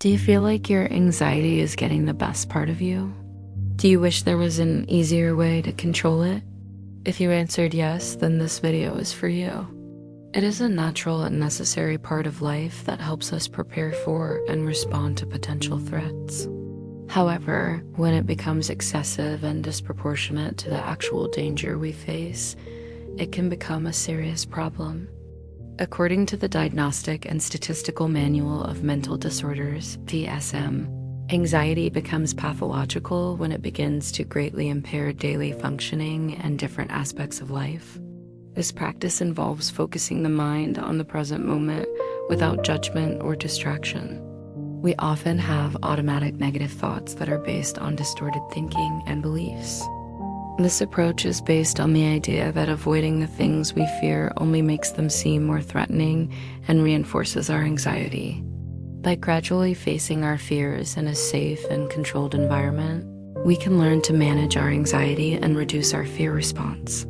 Do you feel like your anxiety is getting the best part of you? Do you wish there was an easier way to control it? If you answered yes, then this video is for you. It is a natural and necessary part of life that helps us prepare for and respond to potential threats. However, when it becomes excessive and disproportionate to the actual danger we face, it can become a serious problem. According to the Diagnostic and Statistical Manual of Mental Disorders, DSM, anxiety becomes pathological when it begins to greatly impair daily functioning and different aspects of life. This practice involves focusing the mind on the present moment without judgment or distraction. We often have automatic negative thoughts that are based on distorted thinking and beliefs. This approach is based on the idea that avoiding the things we fear only makes them seem more threatening and reinforces our anxiety. By gradually facing our fears in a safe and controlled environment, we can learn to manage our anxiety and reduce our fear response.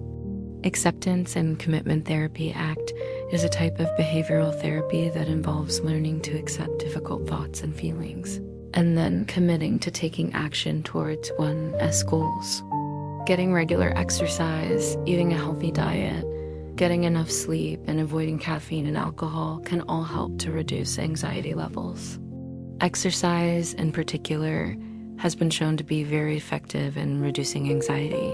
Acceptance and Commitment Therapy ACT is a type of behavioral therapy that involves learning to accept difficult thoughts and feelings, and then committing to taking action towards one's goals. Getting regular exercise, eating a healthy diet, getting enough sleep, and avoiding caffeine and alcohol can all help to reduce anxiety levels. Exercise, in particular, has been shown to be very effective in reducing anxiety.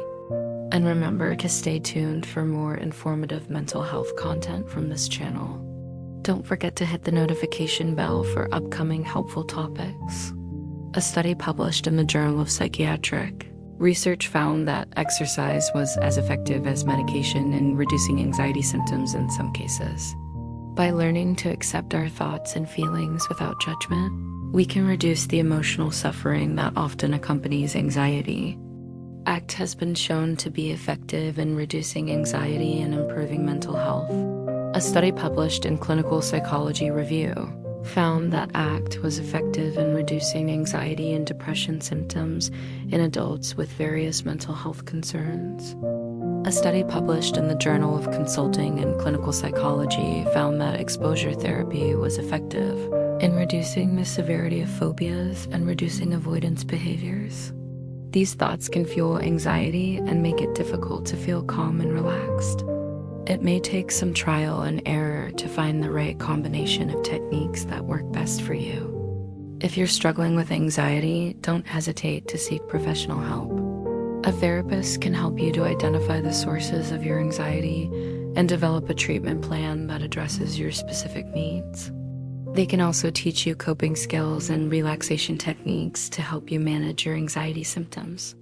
And remember to stay tuned for more informative mental health content from this channel. Don't forget to hit the notification bell for upcoming helpful topics. A study published in the Journal of Psychiatric Research found that exercise was as effective as medication in reducing anxiety symptoms in some cases. By learning to accept our thoughts and feelings without judgment, we can reduce the emotional suffering that often accompanies anxiety. ACT has been shown to be effective in reducing anxiety and improving mental health. A study published in Clinical Psychology Review found that ACT was effective in reducing anxiety and depression symptoms in adults with various mental health concerns. A study published in the Journal of Consulting and Clinical Psychology found that exposure therapy was effective in reducing the severity of phobias and reducing avoidance behaviors. These thoughts can fuel anxiety and make it difficult to feel calm and relaxed. It may take some trial and error to find the right combination of techniques that work best for you. If you're struggling with anxiety, don't hesitate to seek professional help. A therapist can help you to identify the sources of your anxiety and develop a treatment plan that addresses your specific needs. They can also teach you coping skills and relaxation techniques to help you manage your anxiety symptoms.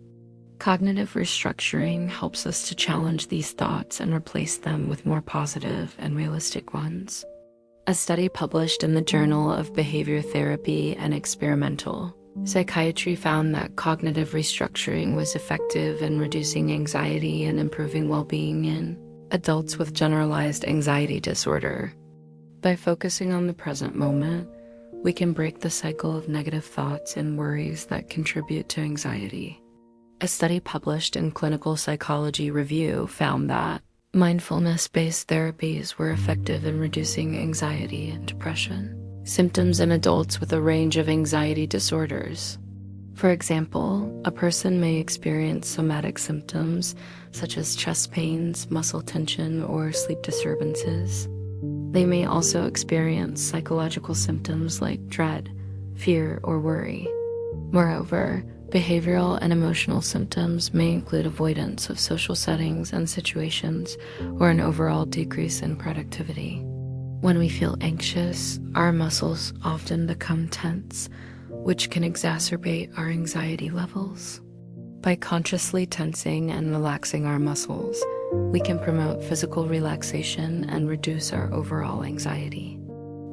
Cognitive restructuring helps us to challenge these thoughts and replace them with more positive and realistic ones. A study published in the Journal of Behavior Therapy and Experimental Psychiatry found that cognitive restructuring was effective in reducing anxiety and improving well-being in adults with generalized anxiety disorder. By focusing on the present moment, we can break the cycle of negative thoughts and worries that contribute to anxiety. A study published in Clinical Psychology Review found that mindfulness-based therapies were effective in reducing anxiety and depression symptoms in adults with a range of anxiety disorders. For example, a person may experience somatic symptoms such as chest pains, muscle tension, or sleep disturbances. They may also experience psychological symptoms like dread, fear, or worry. Moreover, behavioral and emotional symptoms may include avoidance of social settings and situations or an overall decrease in productivity. When we feel anxious, our muscles often become tense, which can exacerbate our anxiety levels. By consciously tensing and relaxing our muscles, we can promote physical relaxation and reduce our overall anxiety.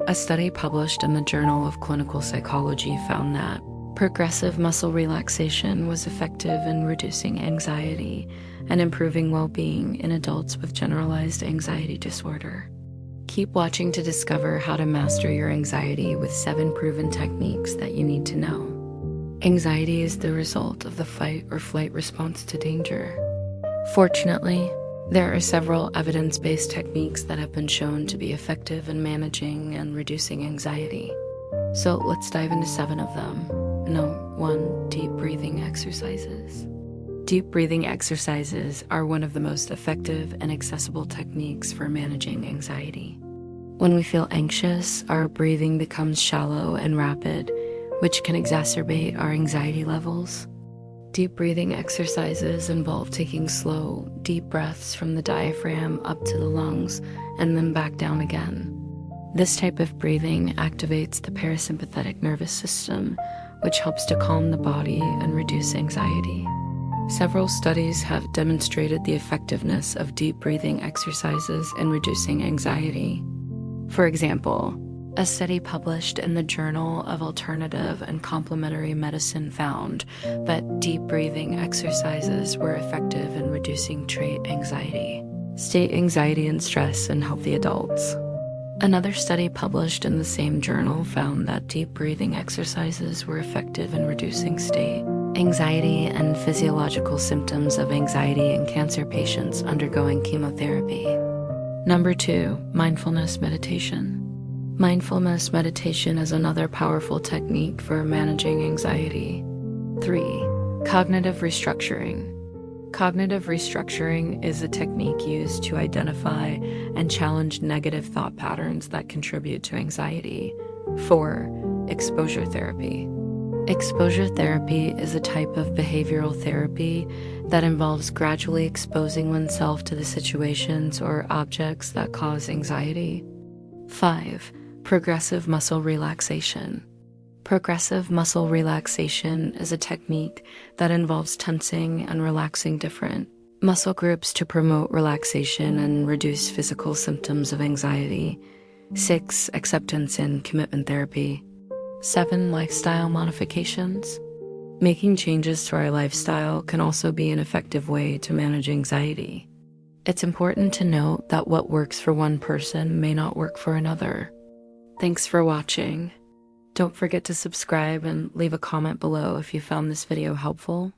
A study published in the Journal of Clinical Psychology found that progressive muscle relaxation was effective in reducing anxiety and improving well-being in adults with generalized anxiety disorder. Keep watching to discover how to master your anxiety with 7 proven techniques that you need to know. Anxiety is the result of the fight or flight response to danger. Fortunately, there are several evidence-based techniques that have been shown to be effective in managing and reducing anxiety. So let's dive into 7 of them. No, 1, deep breathing exercises. Deep breathing exercises are one of the most effective and accessible techniques for managing anxiety. When we feel anxious, our breathing becomes shallow and rapid, which can exacerbate our anxiety levels. Deep breathing exercises involve taking slow, deep breaths from the diaphragm up to the lungs and then back down again. This type of breathing activates the parasympathetic nervous system, which helps to calm the body and reduce anxiety. Several studies have demonstrated the effectiveness of deep breathing exercises in reducing anxiety. For example, a study published in the Journal of Alternative and Complementary Medicine found that deep breathing exercises were effective in reducing trait anxiety, state anxiety and stress in healthy adults. Another study published in the same journal found that deep breathing exercises were effective in reducing state anxiety and physiological symptoms of anxiety in cancer patients undergoing chemotherapy. Number 2, mindfulness meditation. Mindfulness meditation is another powerful technique for managing anxiety. 3, cognitive restructuring. Cognitive restructuring is a technique used to identify and challenge negative thought patterns that contribute to anxiety. 4, exposure therapy. Exposure therapy is a type of behavioral therapy that involves gradually exposing oneself to the situations or objects that cause anxiety. 5, progressive muscle relaxation. Progressive muscle relaxation is a technique that involves tensing and relaxing different muscle groups to promote relaxation and reduce physical symptoms of anxiety. 6, acceptance and commitment therapy. 7, lifestyle modifications. Making changes to our lifestyle can also be an effective way to manage anxiety. It's important to note that what works for one person may not work for another. Thanks for watching. Don't forget to subscribe and leave a comment below if you found this video helpful.